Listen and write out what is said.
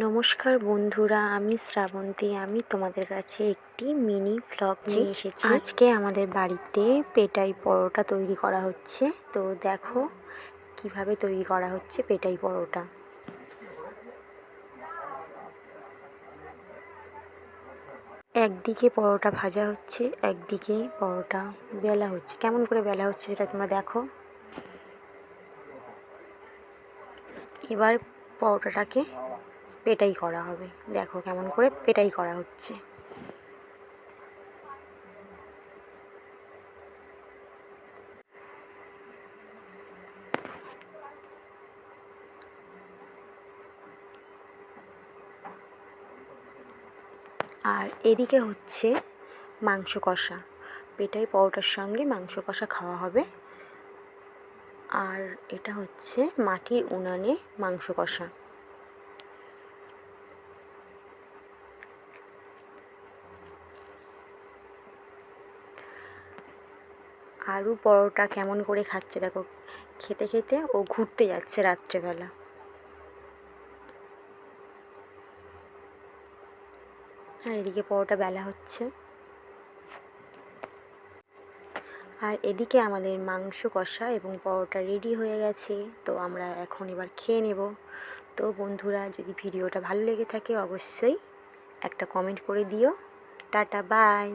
নমস্কার বন্ধুরা, আমি শ্রাবন্তী। আমি তোমাদের কাছে একটি মিনি ভ্লগ নিয়ে এসেছি। আজকে আমাদের বাড়িতে পেটাই পরোটা তৈরি করা হচ্ছে। তো দেখো কিভাবে তৈরি করা হচ্ছে পেটাই পরোটা। একদিকে পরোটা ভাজা হচ্ছে, একদিকে পরোটা বেলা হচ্ছে। কেমন করে বেলা হচ্ছে সেটা তোমরা দেখো। এবার পরোটাটাকে পেটাই করা হবে। দেখো কেমন করে পেটাই করা হচ্ছে। আর এদিকে হচ্ছে মাংস কষা। পেটাই পরোটার সঙ্গে মাংস কষা খাওয়া হবে। আর এটা হচ্ছে মাটির উনানে মাংস কষা। আলু পরোটা কেমন করে খাচ্ছে দেখো। খেতে খেতে ও ঘুরতে যাচ্ছে রাত্রেবেলা। আর এদিকে পরোটা বেলা হচ্ছে। আর এদিকে আমাদের মাংস কষা এবং পরোটা রেডি হয়ে গেছে। তো আমরা এখন এবার খেয়ে নেব। তো বন্ধুরা, যদি ভিডিওটা ভালো লেগে থাকে অবশ্যই একটা কমেন্ট করে দিও। Tata, by.